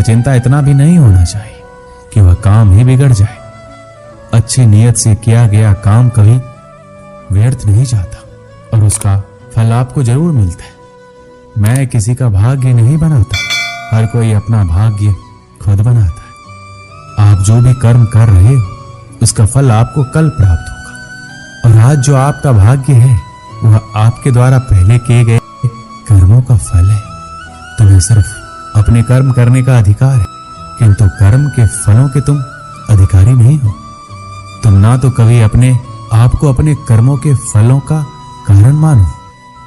चिंता इतना भी नहीं होना चाहिए कि वह काम ही बिगड़ जाए। अच्छी नीयत से किया गया काम कभी व्यर्थ नहीं जाता और उसका फल आपको जरूर मिलता है। मैं किसी का भाग्य नहीं बनाता, हर कोई अपना भाग्य खुद बनाता है। आप जो भी कर्म कर रहे हो उसका फल आपको कल प्राप्त होगा, और आज जो आपका भाग्य है वह आपके द्वारा पहले किए गए कर्मों का फल है। तुम्हें सिर्फ अपने कर्म करने का अधिकार है, किंतु कर्म के फलों के तुम अधिकारी नहीं हो। तुम ना तो कभी अपने आप को अपने कर्मों के फलों का कारण मानो,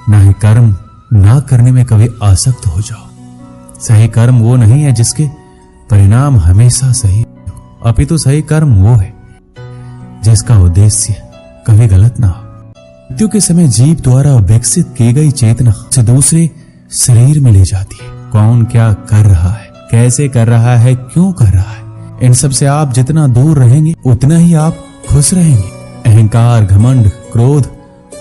ना ही कर्म ना करने में कभी आसक्त हो जाओ। सही कर्म वो नहीं है जिसके परिणाम हमेशा सही हो, अपितु सही कर्म वो है जिसका उद्देश्य कभी गलत ना हो। मृत्यु के समय जीव द्वारा विकसित की गई चेतना से दूसरे शरीर में ले जाती है। कौन क्या कर रहा है, कैसे कर रहा है, क्यों कर रहा है, इन सब से आप जितना दूर रहेंगे उतना ही आप खुश रहेंगे। अहंकार, घमंड, क्रोध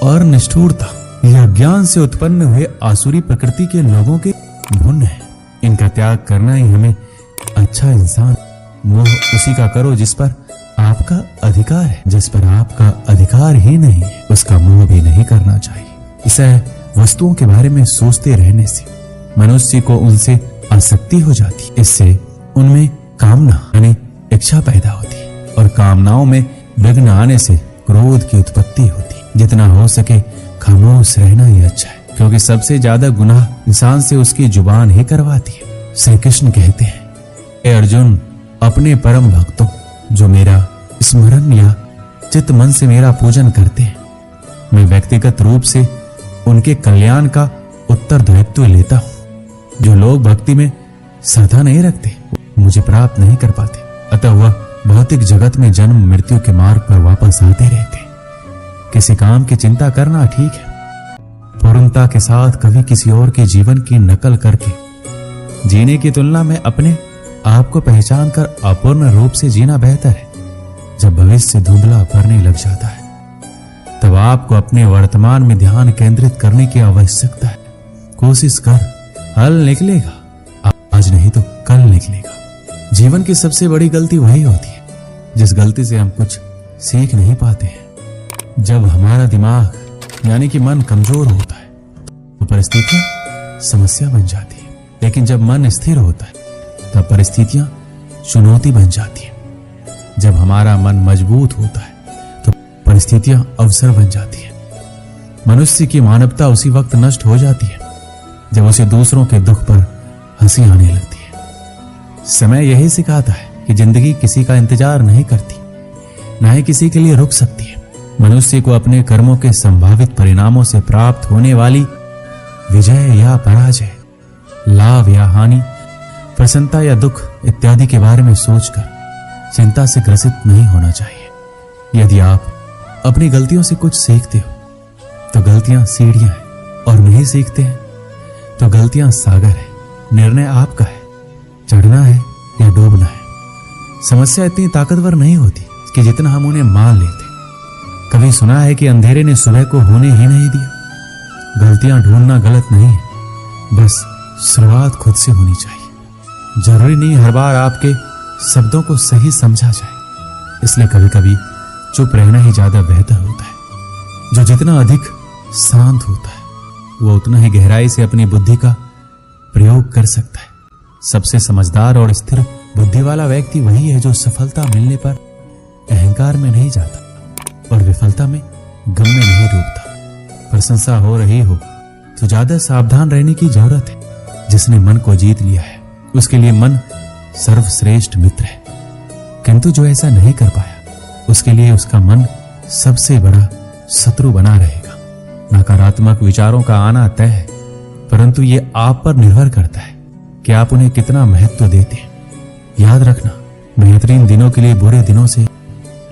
और निष्ठुरता यह अज्ञान से उत्पन्न हुए आसुरी प्रकृति के लोगों के गुण है। इनका त्याग करना ही हमें अच्छा इंसान। मोह उसी का करो जिस पर आपका अधिकार है। जिस पर आपका अधिकार ही नहीं है उसका मोह भी नहीं करना चाहिए। इसे वस्तुओं के बारे में सोचते रहने से मनुष्य को उनसे आसक्ति हो जाती है। इससे उनमें कामना यानी इच्छा पैदा होती है, और कामनाओं में विघ्न आने से क्रोध की उत्पत्ति होती है। जितना हो सके खामोश रहना ही अच्छा है, क्योंकि सबसे ज्यादा गुनाह इंसान से उसकी जुबान ही करवाती है। श्री कृष्ण कहते हैं, हे अर्जुन, अपने परम भक्तों जो मेरा स्मरण या चित्त मन से मेरा पूजन करते हैं, मैं व्यक्तिगत रूप से उनके कल्याण का उत्तरदायित्व लेता हूँ। जो लोग भक्ति में श्रद्धा नहीं रखते मुझे प्राप्त नहीं कर पाते, अतः वह भौतिक जगत में जन्म मृत्यु के मार्ग पर वापस आते रहते। किसी काम की चिंता करना ठीक है, पूर्णता के साथ कभी किसी और के जीवन की नकल करके जीने की तुलना में अपने आप को पहचान कर अपूर्ण रूप से जीना बेहतर है। जब भविष्य धुंधला पड़ने लग जाता है तब आपको अपने वर्तमान में ध्यान केंद्रित करने की आवश्यकता है। कोशिश कर, हल निकलेगा, आज नहीं तो कल निकलेगा। जीवन की सबसे बड़ी गलती वही होती है जिस गलती से हम कुछ सीख नहीं पाते हैं। जब हमारा दिमाग यानी कि मन कमजोर होता है तो परिस्थितियां समस्या बन जाती है, लेकिन जब मन स्थिर होता है तब परिस्थितियां चुनौती बन जाती है। जब हमारा मन मजबूत होता है तो परिस्थितियां अवसर बन जाती है। मनुष्य की मानवता उसी वक्त नष्ट हो जाती है जब उसे दूसरों के दुख पर हंसी आने लगती है। समय यही सिखाता है कि जिंदगी किसी का इंतजार नहीं करती, ना ही किसी के लिए रुक सकती है। मनुष्य को अपने कर्मों के संभावित परिणामों से प्राप्त होने वाली विजय या पराजय, लाभ या हानि, प्रसन्नता या दुख इत्यादि के बारे में सोचकर चिंता से ग्रसित नहीं होना चाहिए। यदि आप अपनी गलतियों से कुछ सीखते हो तो गलतियां सीढ़ियां हैं, और नहीं सीखते हैं तो गलतियां सागर है। निर्णय आपका है, चढ़ना है या डूबना है। समस्या इतनी ताकतवर नहीं होती कि जितना हम उन्हें मान लेते। कभी सुना है कि अंधेरे ने सुबह को होने ही नहीं दिया। गलतियां ढूंढना गलत नहीं है, बस शुरुआत खुद से होनी चाहिए। जरूरी नहीं हर बार आपके शब्दों को सही समझा जाए, इसलिए कभी कभी चुप रहना ही ज्यादा बेहतर होता है। जो जितना अधिक शांत होता है वो उतना ही गहराई से अपनी बुद्धि का प्रयोग कर सकता है। सबसे समझदार और स्थिर बुद्धि वाला व्यक्ति वही है जो सफलता मिलने पर अहंकार में नहीं जाता और विफलता में गम में नहीं डूबता। प्रशंसा हो रही हो तो ज्यादा सावधान रहने की जरूरत है। जिसने मन को जीत लिया है उसके लिए मन सर्वश्रेष्ठ मित्र है, किंतु जो ऐसा नहीं कर पाया उसके लिए उसका मन सबसे बड़ा शत्रु बना रहेगा। नकारात्मक विचारों का आना तय है, परंतु ये आप पर निर्भर करता है कि आप उन्हें कितना महत्व देते हैं। याद रखना, बेहतरीन दिनों के लिए बुरे दिनों से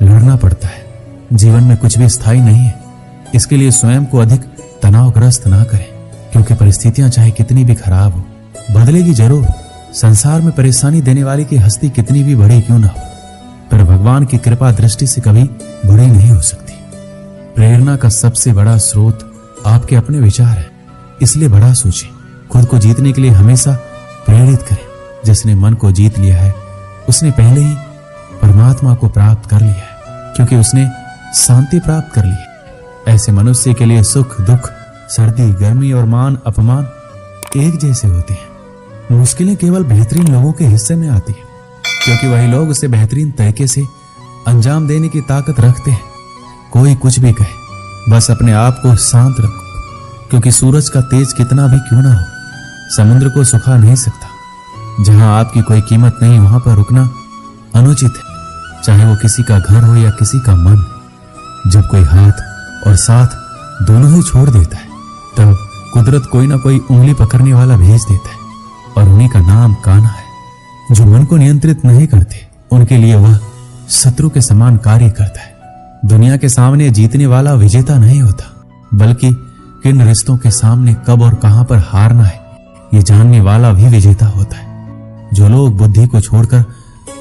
लड़ना पड़ता है। जीवन में कुछ भी स्थायी नहीं है, इसके लिए स्वयं को अधिक तनावग्रस्त ना करें, क्योंकि परिस्थितियां चाहे कितनी भी खराब हो बदलेगी जरूर। संसार में परेशानी देने वाली की हस्ती कितनी भी बड़ी क्यों ना हो, पर भगवान की कृपा दृष्टि से कभी बड़ी नहीं हो सकती। प्रेरणा का सबसे बड़ा स्रोत आपके अपने विचार है, इसलिए बड़ा सोचें। खुद को जीतने के लिए हमेशा प्रेरित करें। जिसने मन को जीत लिया है उसने पहले ही परमात्मा को प्राप्त कर लिया है, क्योंकि उसने शांति प्राप्त कर ली है। ऐसे मनुष्य के लिए सुख दुख, सर्दी गर्मी और मान अपमान एक जैसे होते हैं। मुश्किलें केवल बेहतरीन लोगों के हिस्से में आती है, क्योंकि वही लोग उसे बेहतरीन तरीके से अंजाम देने की ताकत रखते हैं। कोई कुछ भी कहे, बस अपने आप को शांत रखो, क्योंकि सूरज का तेज कितना भी क्यों ना हो, समुद्र को सुखा नहीं सकता। जहां आपकी कोई कीमत नहीं वहां पर रुकना अनुचित है, चाहे वो किसी का घर हो या किसी का मन। जब कोई हाथ और साथ दोनों ही छोड़ देता है, तब कुदरत कोई ना कोई उंगली पकड़ने वाला भेज देता है, और उन्हीं का नाम कान्हा है। जो मन को नियंत्रित नहीं करते, उनके लिए वह शत्रु के समान कार्य करता है। दुनिया के सामने जीतने वाला विजेता नहीं होता, बल्कि किन रिश्तों के सामने कब और कहां पर हारना है ये जानने वाला भी विजेता होता है। जो लोग बुद्धि को छोड़कर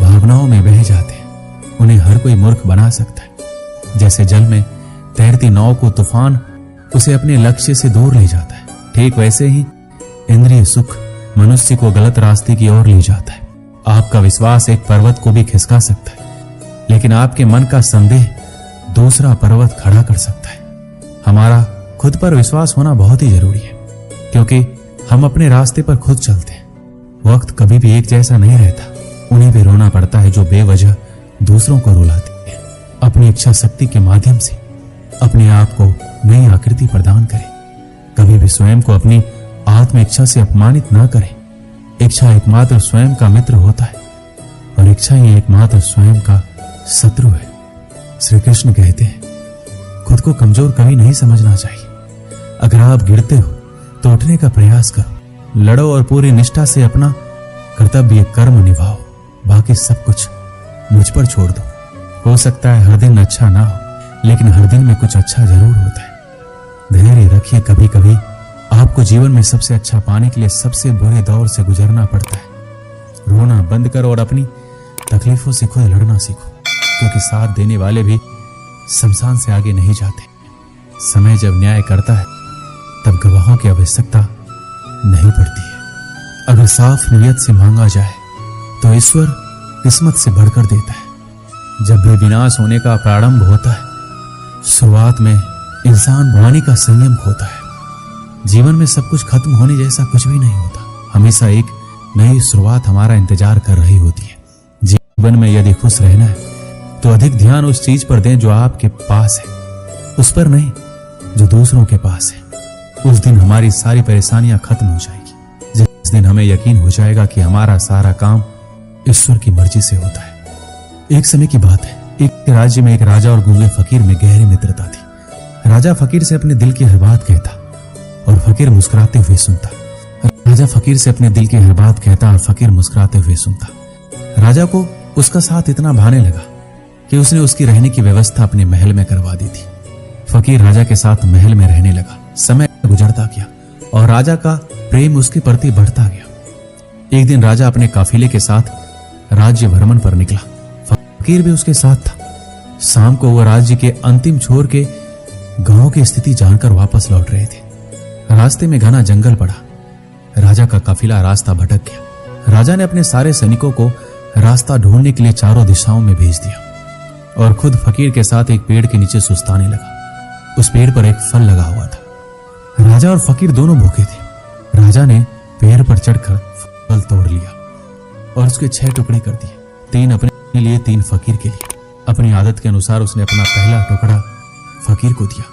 भावनाओं में बह जाते हैं, उन्हें हर कोई मूर्ख बना सकता है। जैसे जल में तैरती नाव को तूफान उसे अपने लक्ष्य से दूर ले जाता है, ठीक वैसे ही इंद्रिय सुख मनुष्य को गलत रास्ते की ओर ले जाता है। आपका विश्वास एक पर्वत को भी खिसका सकता है, लेकिन आपके मन का संदेह दूसरा पर्वत खड़ा कर सकता है। हमारा खुद पर विश्वास होना बहुत ही जरूरी है, क्योंकि हम अपने रास्ते पर खुद चलते हैं। वक्त कभी भी एक जैसा नहीं रहता, उन्हें भी रोना पड़ता है जो बेवजह दूसरों को रुलाते हैं। अपनी इच्छा शक्ति के माध्यम से अपने आप को नई आकृति प्रदान करें। कभी भी स्वयं को अपनी आत्म इच्छा से अपमानित ना करें। इच्छा एकमात्र स्वयं का मित्र होता है, और इच्छा ही एकमात्र स्वयं का शत्रु है। श्री कृष्ण कहते हैं, खुद को कमजोर कभी नहीं समझना चाहिए। अगर आप गिरते हो तो उठने का प्रयास करो, लड़ो और पूरी निष्ठा से अपना कर्तव्य कर्म निभाओ। बाकी सब कुछ मुझ पर छोड़ दो। हो सकता है हर दिन अच्छा ना हो, लेकिन हर दिन में कुछ अच्छा जरूर होता है। धैर्य रखिए। कभी कभी आपको जीवन में सबसे अच्छा पाने के लिए सबसे बुरे दौर से गुजरना पड़ता है। रोना बंद करो और अपनी तकलीफों से खुद लड़ना सीखो, क्योंकि साथ देने वाले भी शमशान से आगे नहीं जाते। समय जब न्याय करता है, तब गवाहों की आवश्यकता नहीं पड़ती है। अगर साफ नियत से मांगा जाए तो ईश्वर किस्मत से बढ़कर देता है। जब भी विनाश होने का प्रारंभ होता है, शुरुआत में इंसान वाणी का संयम खोता है। जीवन में सब कुछ खत्म होने जैसा कुछ भी नहीं होता। हमेशा एक नई शुरुआत हमारा इंतजार कर रही होती है। जीवन में यदि खुश रहना है तो अधिक ध्यान उस चीज पर दें जो आपके पास है, उस पर नहीं जो दूसरों के पास है। उस दिन हमारी सारी परेशानियां खत्म हो जाएगी। जिस दिन हमें यकीन हो जाएगा कि हमारा सारा काम ईश्वर की मर्जी से होता है। एक समय की बात है, एक राज्य में एक राजा और गूंगे फकीर में गहरी मित्रता थी। राजा फकीर से अपने दिल की हर बात कहता और फकीर मुस्कुराते हुए सुनता। राजा फकीर से अपने दिल की हर बात कहता और फकीर मुस्कुराते हुए सुनता। राजा को उसका साथ इतना भाने लगा कि उसने उसकी रहने की व्यवस्था अपने महल में करवा दी थी। फकीर राजा के साथ महल में रहने लगा। समय गुजरता गया और राजा का प्रेम उसके प्रति बढ़ता गया। एक दिन राजा अपने काफिले के साथ राज्य भ्रमण पर निकला। फकीर भी उसके साथ था। शाम को वह राज्य के अंतिम छोर के गांव की स्थिति जानकर वापस लौट रहे थे। रास्ते में घना जंगल पड़ा। राजा का काफिला रास्ता भटक गया। राजा ने अपने सारे सैनिकों को रास्ता ढूंढने के लिए चारों दिशाओं में भेज दिया और खुद फकीर के साथ एक पेड़ के नीचे सुस्ताने लगा। उस पेड़ पर एक फल लगा हुआ था। राजा और फकीर दोनों भूखे थे। राजा ने पेड़ पर चढ़कर फल तोड़ लिया और उसके 6 टुकड़े कर दिए, 3 अपने लिए, 3 फकीर के लिए। अपनी आदत के अनुसार उसने अपना पहला टुकड़ा फकीर को दिया।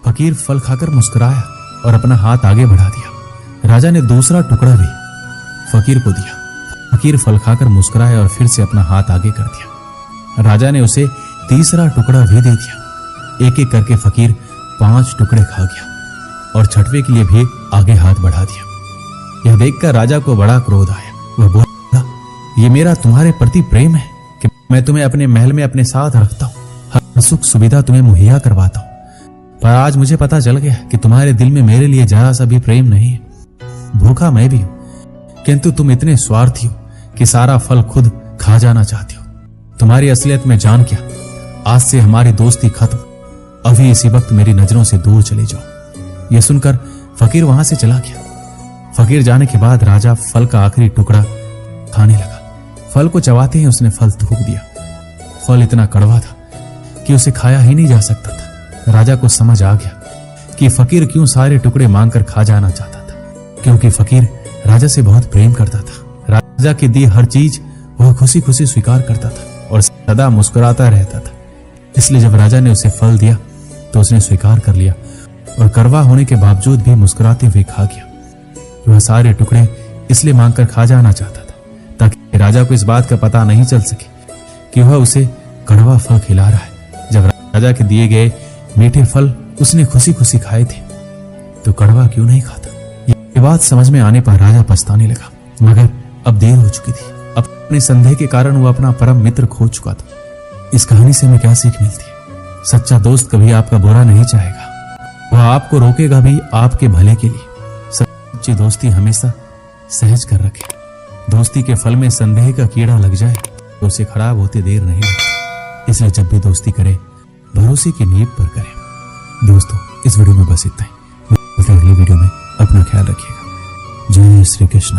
फकीर फल खाकर मुस्कुराया और अपना हाथ आगे बढ़ा दिया। राजा ने दूसरा टुकड़ा भी फकीर को दिया। फकीर फल खाकर मुस्कुराया और फिर से अपना हाथ आगे कर दिया। राजा ने उसे तीसरा टुकड़ा भी दे दिया। एक एक करके फकीर 5 टुकड़े खा गया और छठवें के लिए भी आगे हाथ बढ़ा दिया। यह देखकर राजा को बड़ा क्रोध आया। वह बोला, ये मेरा तुम्हारे प्रति प्रेम है कि मैं तुम्हें अपने महल में अपने साथ रखता हूँ, हर सुख सुविधा तुम्हें मुहैया करवाता हूँ, पर आज मुझे पता चल गया कि तुम्हारे दिल में मेरे लिए जरा सा भी प्रेम नहीं है। भूखा मैं भी हूं, किंतु तुम इतने स्वार्थी हो कि सारा फल खुद खा जाना चाहते हो। तुम्हारी असलियत में जान क्या, आज से हमारी दोस्ती खत्म। अभी इसी वक्त मेरी नजरों से दूर चले जाओ। यह सुनकर फकीर वहां से चला गया। फकीर जाने के बाद राजा फल का आखिरी टुकड़ा खाने लगा। फल को चबाते ही उसने फल थूक दिया। फल इतना कड़वा था कि उसे खाया ही नहीं जा सकता था। राजा को समझ आ गया कि फकीर क्यों सारे टुकड़े मांगकर खा जाना चाहता था, क्योंकि फकीर राजा से बहुत प्रेम करता था। राजा की दी हर चीज वह खुशी खुशी स्वीकार करता था और सदा मुस्कुराता रहता था। इसलिए जब राजा ने उसे फल दिया तो उसने स्वीकार कर लिया और कड़वा होने के बावजूद भी मुस्कुराते हुए खा गया। वह सारे टुकड़े इसलिए मांगकर खा जाना चाहता था ताकि राजा को इस बात का पता नहीं चल सके कि वह उसे कड़वा फल खिला रहा है। जब राजा के दिए गए मीठे फल उसने खुशी खुशी खाए थे तो कड़वा क्यों नहीं खाता। ये बात समझ में आने पर राजा पछताने लगा, मगर अब देर हो चुकी थी। अपने संदेह के कारण वह अपना परम मित्र खो चुका था। इस कहानी से हमें क्या सीख मिलती है? सच्चा दोस्त कभी आपका बुरा नहीं चाहेगा, वह आपको रोकेगा भी आपके भले के लिए। सच्ची दोस्ती हमेशा सहज कर रखे। दोस्ती के फल में संदेह का कीड़ा लग जाए तो उसे खराब होते देर नहीं लगती। इसलिए जब भी दोस्ती करें भरोसे की नींव पर करें। दोस्तों, इस वीडियो में बस इतना ही। मिलते हैं अगली वीडियो में। अपना ख्याल रखिएगा। जय श्री कृष्ण।